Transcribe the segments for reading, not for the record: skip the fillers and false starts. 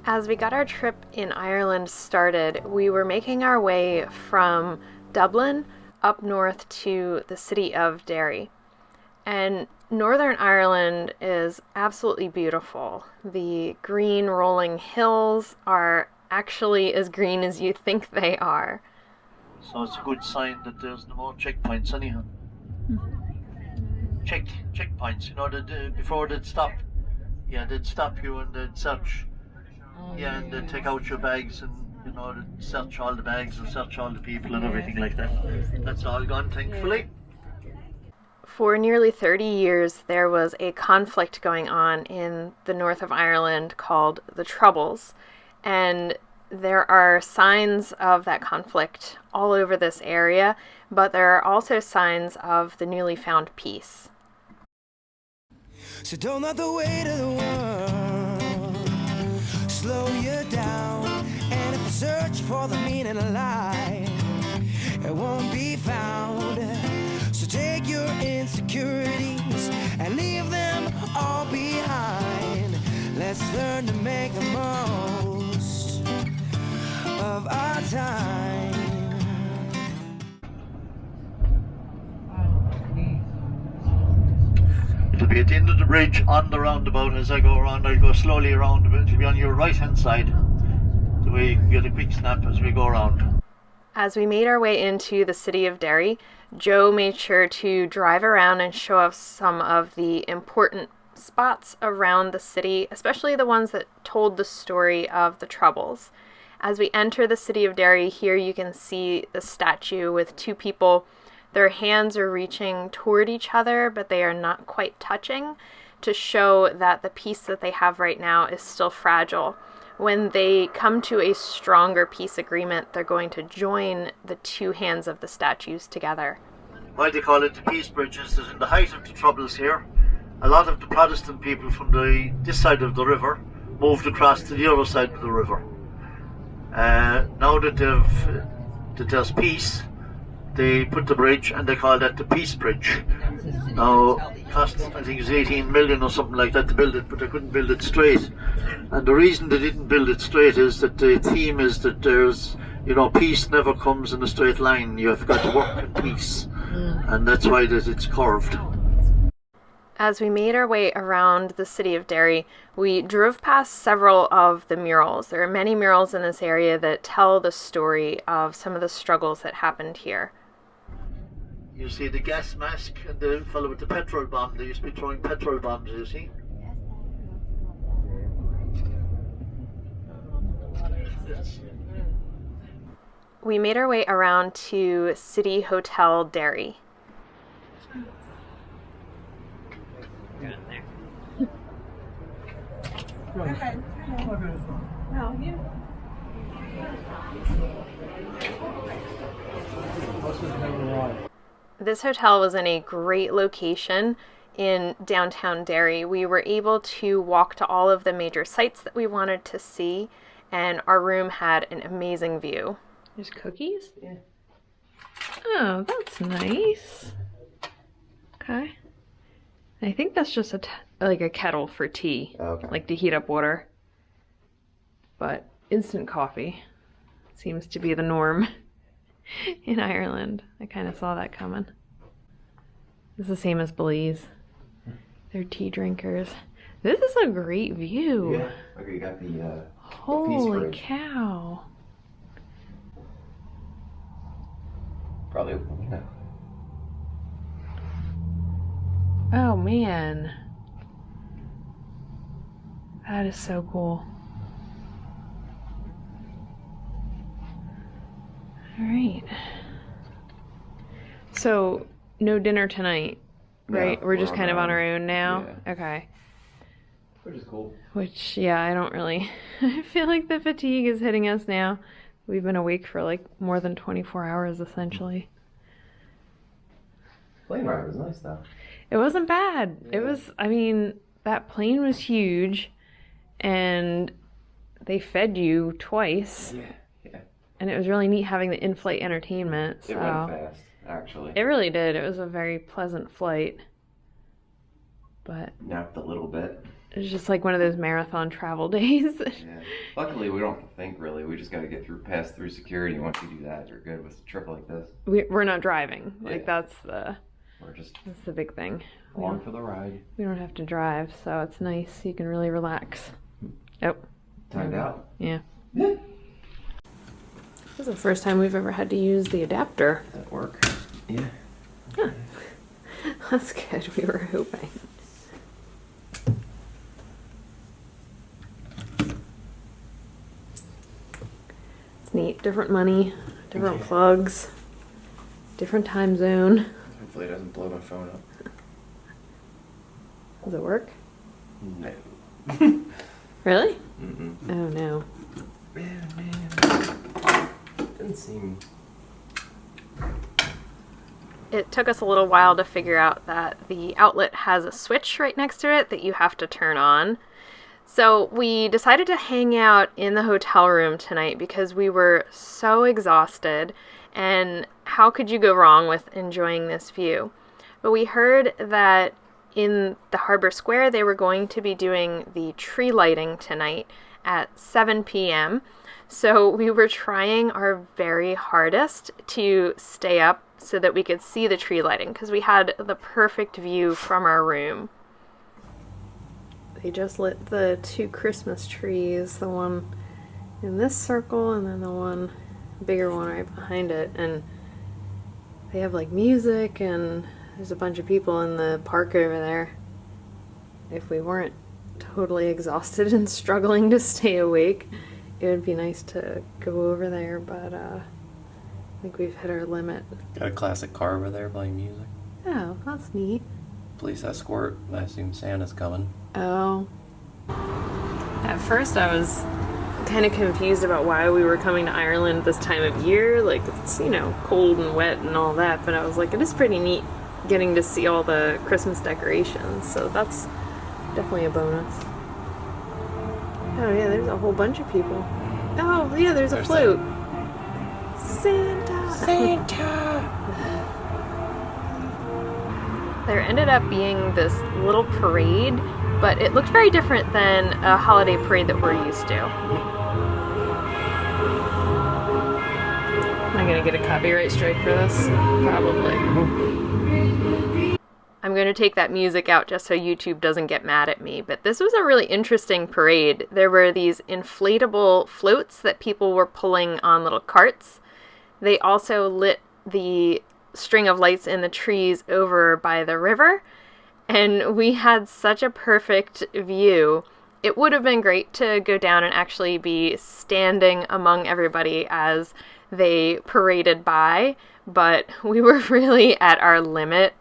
As we got our trip in Ireland started, we were making our way from Dublin up north to the city of Derry. And Northern Ireland is absolutely beautiful. The green rolling hills are actually as green as you think they are. So it's a good sign that there's no more checkpoints anyhow. Checkpoints, you know, before they'd stop. Yeah, they'd stop you and they'd search. Yeah, and they'd take out your bags and, you know, they'd search all the bags and search all the people and everything like that. That's all gone, thankfully. For nearly 30 years, there was a conflict going on in the north of Ireland called the Troubles. And there are signs of that conflict all over this area, but there are also signs of the newly found peace. So don't let the weight of the world slow you down. And if you search for the meaning of life, it won't be found. So take your insecurities and leave them all behind. Let's learn to make the most of our time. It'll be at the end of the bridge on the roundabout. As I go around, I'll go slowly around a bit. It'll be on your right hand side, the way you can get a quick snap as we go around. As we made our way into the city of Derry, Joe made sure to drive around and show us some of the important spots around the city, especially the ones that told the story of the Troubles. As we enter the city of Derry, here you can see the statue with two people. Their hands are reaching toward each other, but they are not quite touching, to show that the peace that they have right now is still fragile. When they come to a stronger peace agreement, they're going to join the two hands of the statues together. Why they call it the Peace Bridge is that in the height of the Troubles here, a lot of the Protestant people from this side of the river moved across to the other side of the river. Now that there's peace, they put the bridge and they call that the Peace Bridge. Now, it cost, I think it's 18 million or something like that to build it, but they couldn't build it straight. And the reason they didn't build it straight is that the theme is that there's, you know, peace never comes in a straight line. You've got to work in peace. And that's why it's curved. As we made our way around the city of Derry, we drove past several of the murals. There are many murals in this area that tell the story of some of the struggles that happened here. You see the gas mask and the fellow with the petrol bomb. They used to be throwing petrol bombs, you see. We made our way around to City Hotel Derry. This hotel was in a great location in downtown Derry. We were able to walk to all of the major sites that we wanted to see, and our room had an amazing view. There's cookies? Yeah. Oh, that's nice. Okay. I think that's just like a kettle for tea, okay. Like to heat up water. But instant coffee seems to be the norm in Ireland. I kind of saw that coming. It's the same as Belize. They're tea drinkers. This is a great view. Yeah, okay, you got the Holy Peace cow. Probably, yeah. Oh man. That is so cool. All right. So, no dinner tonight, right? No, we're just kind of on our our own now? Yeah. Okay. Which is cool. Which, yeah, I don't really... I feel like the fatigue is hitting us now. We've been awake for like more than 24 hours, essentially. Plane ride was nice, though. It wasn't bad. Yeah. It was, I mean, that plane was huge, and they fed you twice. Yeah, yeah. And it was really neat having the in-flight entertainment. So. It went fast, actually. It really did. It was a very pleasant flight. But napped a little bit. It's just like one of those marathon travel days. Yeah. Luckily, we don't have to think really. We just got to get through, pass through security. Once you do that, you're good with a trip like this. We're not driving. Like Yeah. that's We're just the big thing. along for the ride. We don't have to drive, so it's nice. You can really relax. Oh, Timed out. yeah. This is the first time we've ever had to use the adapter. That work? Yeah. Huh. That's good. We were hoping. It's neat. Different money, different plugs, different time zone. Hopefully it doesn't blow my phone up. Does it work? No. Really? Mm-mm. Oh no. Man. Didn't seem... It took us a little while to figure out that the outlet has a switch right next to it that you have to turn on. So we decided to hang out in the hotel room tonight because we were so exhausted, and how could you go wrong with enjoying this view? But we heard that in the Harbor Square they were going to be doing the tree lighting tonight at 7 p.m. So we were trying our very hardest to stay up so that we could see the tree lighting because we had the perfect view from our room. They just lit the 2 Christmas trees, the one in this circle and then the one bigger one right behind it, and they have like music and there's a bunch of people in the park over there. If we weren't totally exhausted and struggling to stay awake, it would be nice to go over there, but I think we've hit our limit. Got a classic car over there playing music. Oh, that's neat. Police escort. I assume Santa's coming. Oh. At first I was kind of confused about why we were coming to Ireland this time of year. Like, it's, you know, cold and wet and all that, but I was like, it is pretty neat getting to see all the Christmas decorations, so that's definitely a bonus. Oh yeah, there's a whole bunch of people. Oh yeah, there's a float. Santa! Santa! There ended up being this little parade, but it looked very different than a holiday parade that we're used to. Am I gonna get a copyright strike for this? Probably. I'm going to take that music out just so YouTube doesn't get mad at me, but this was a really interesting parade. There were these inflatable floats that people were pulling on little carts. They also lit the string of lights in the trees over by the river, and we had such a perfect view. It would have been great to go down and actually be standing among everybody as they paraded by, but we were really at our limit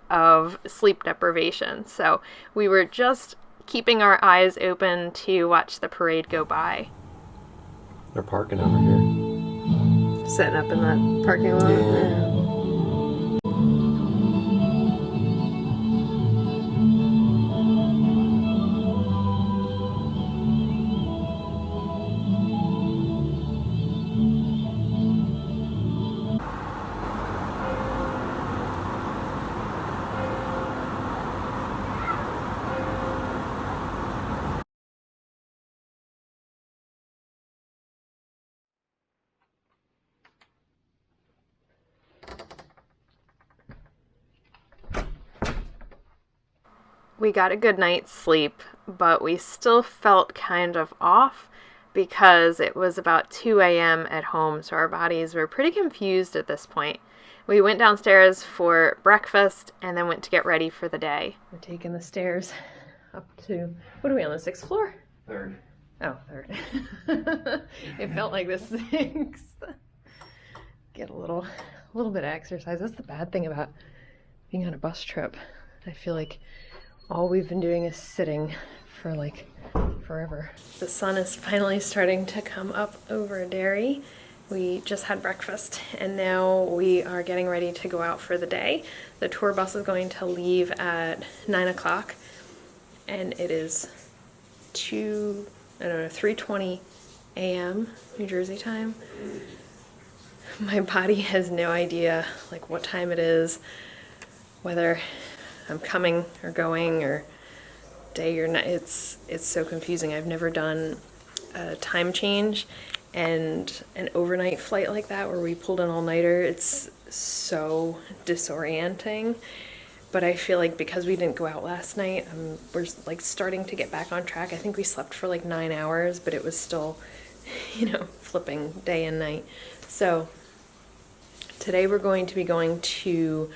of sleep deprivation, so we were just keeping our eyes open to watch the parade go by. They're parking over here. Setting up in that parking lot. Yeah. We got a good night's sleep, but we still felt kind of off because it was about 2 a.m. at home, so our bodies were pretty confused at this point. We went downstairs for breakfast and then went to get ready for the day. We're taking the stairs up to, what are we on, the 6th floor? 3rd. Oh, 3rd. It felt like the 6th. Get a little bit of exercise. That's the bad thing about being on a bus trip. I feel like all we've been doing is sitting for like forever. The sun is finally starting to come up over Derry. We just had breakfast and now we are getting ready to go out for the day. The tour bus is going to leave at 9 o'clock and it is 3:20 a.m. New Jersey time. My body has no idea like what time it is, whether I'm coming or going or day or night. It's so confusing. I've never done a time change and an overnight flight like that where we pulled an all-nighter. It's so disorienting. But I feel like because we didn't go out last night, we're like starting to get back on track. I think we slept for like 9 hours, but it was still, flipping day and night. So today we're going to be going to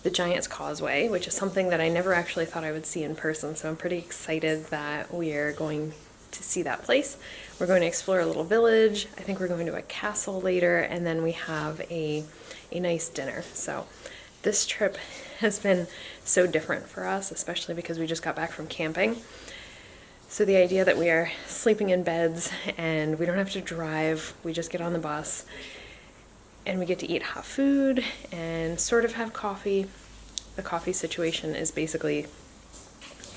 the Giant's Causeway, which is something that I never actually thought I would see in person. So I'm pretty excited that we are going to see that place. We're going to explore a little village. I think we're going to a castle later, and then we have a nice dinner. So this trip has been so different for us, especially because we just got back from camping. So the idea that we are sleeping in beds and we don't have to drive, we just get on the bus and we get to eat hot food and sort of have coffee. The coffee situation is basically,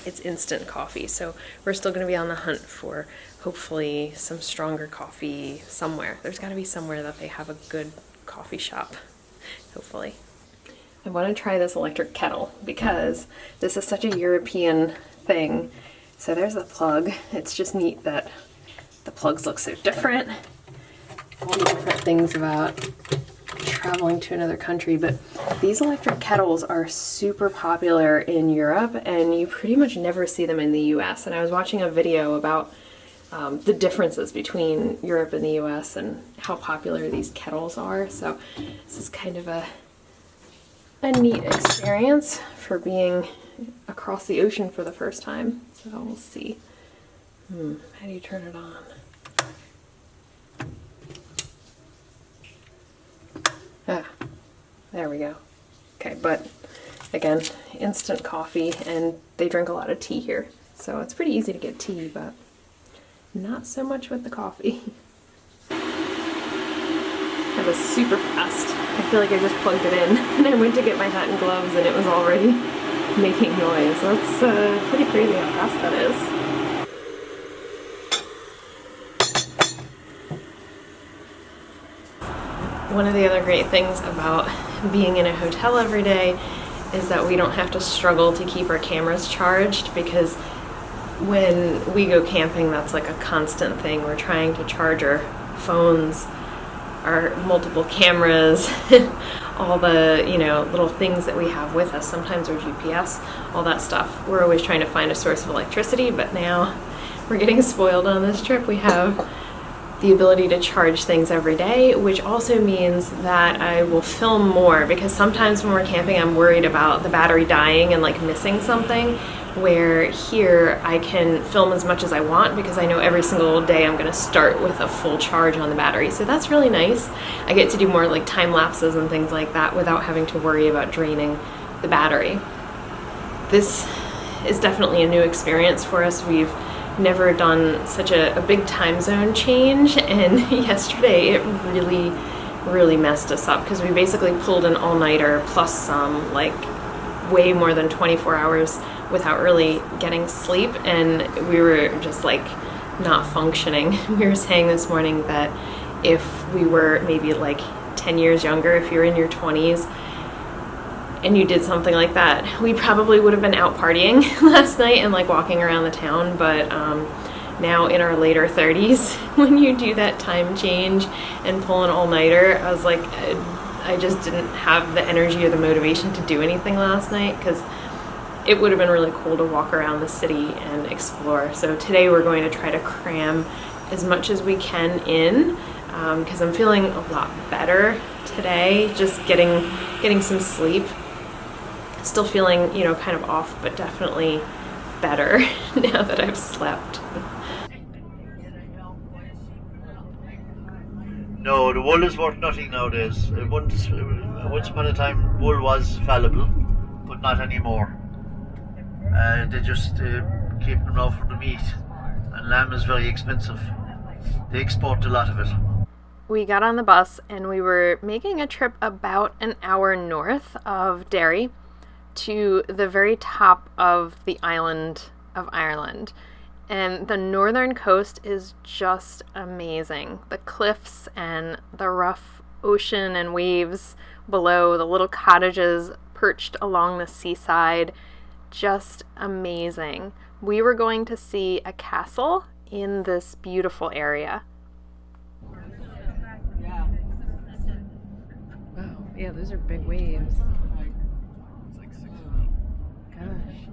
it's instant coffee. So we're still going to be on the hunt for hopefully some stronger coffee somewhere. There's got to be somewhere that they have a good coffee shop, hopefully. I want to try this electric kettle because this is such a European thing. So there's the plug. It's just neat that the plugs look so different. All the different things about traveling to another country, but these electric kettles are super popular in Europe and you pretty much never see them in the US. And I was watching a video about the differences between Europe and the US and how popular these kettles are. So this is kind of a neat experience for being across the ocean for the first time. So we'll see. How do you turn it on? There we go. Okay, but again, instant coffee, and they drink a lot of tea here. So it's pretty easy to get tea, but not so much with the coffee. That was super fast. I feel like I just plugged it in and I went to get my hat and gloves and it was already making noise. That's pretty crazy how fast that is. One of the other great things about being in a hotel every day is that we don't have to struggle to keep our cameras charged, because when we go camping, that's like a constant thing. We're trying to charge our phones, our multiple cameras, all the, little things that we have with us, sometimes our GPS, all that stuff. We're always trying to find a source of electricity, but now we're getting spoiled on this trip. We have the ability to charge things every day, which also means that I will film more, because sometimes when we're camping I'm worried about the battery dying and like missing something, where here I can film as much as I want because I know every single day I'm gonna start with a full charge on the battery. So that's really nice. I get to do more like time lapses and things like that without having to worry about draining the battery. This is definitely a new experience for us. We've never done such a big time zone change, and yesterday it really messed us up because we basically pulled an all-nighter plus some, like way more than 24 hours without really getting sleep, and we were just like not functioning. We were saying this morning that if we were maybe like 10 years younger, if you're in your 20s and you did something like that, we probably would have been out partying last night and like walking around the town. But now in our later 30s, when you do that time change and pull an all-nighter, I was like, I just didn't have the energy or the motivation to do anything last night, because it would have been really cool to walk around the city and explore. So today we're going to try to cram as much as we can in, because I'm feeling a lot better today, just getting some sleep. Still feeling, kind of off, but definitely better now that I've slept. No, the wool is worth nothing nowadays. Once upon a time, wool was valuable, but not anymore. They just keep them now for the meat, and lamb is very expensive. They export a lot of it. We got on the bus and we were making a trip about an hour north of Derry to the very top of the island of Ireland. And the northern coast is just amazing. The cliffs and the rough ocean and waves below, the little cottages perched along the seaside, just amazing. We were going to see a castle in this beautiful area. Wow, yeah, those are big waves. Gosh.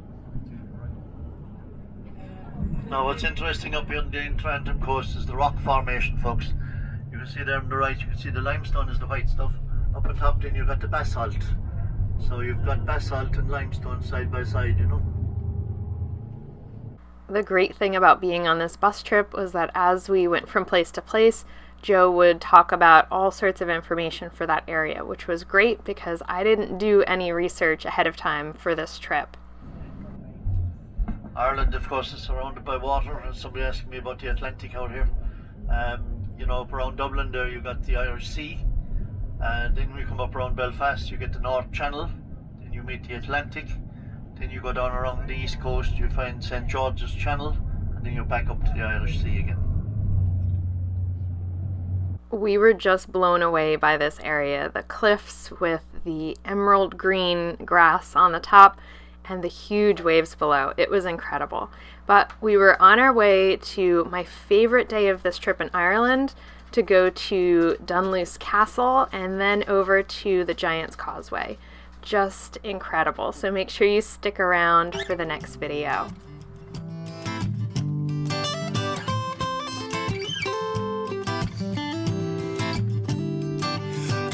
Now what's interesting up here on the Trenton coast is the rock formation, folks. You can see there on the right, you can see the limestone is the white stuff. Up on top then you've got the basalt. So you've got basalt and limestone side by side, you know. The great thing about being on this bus trip was that as we went from place to place, Joe would talk about all sorts of information for that area, which was great because I didn't do any research ahead of time for this trip. Ireland, of course, is surrounded by water, and somebody asked me about the Atlantic out here. You know, up around Dublin there you got the Irish Sea, and then when you come up around Belfast you get the North Channel, then you meet the Atlantic, then you go down around the east coast, you find St. George's Channel, and then you're back up to the Irish Sea again. We were just blown away by this area, the cliffs with the emerald green grass on the top and the huge waves below. It was incredible. But we were on our way to my favorite day of this trip in Ireland, to go to Dunluce Castle and then over to the Giant's Causeway. Just incredible. So make sure you stick around for the next video.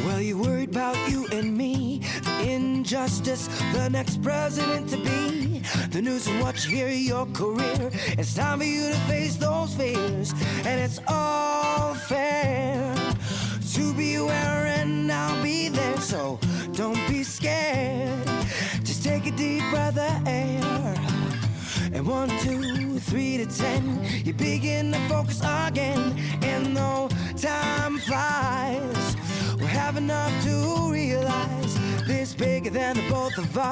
Well, you worried about you and me, the injustice, the next president to be, the news and what you hear, your career. It's time for you to face those fears, and it's all fair to be aware, and I'll be there, so don't be scared. Just take a deep breath of air, and 1, 2, 3 to 10, you begin to focus again, and though time flies, we'll have enough to realize this bigger than the both of us.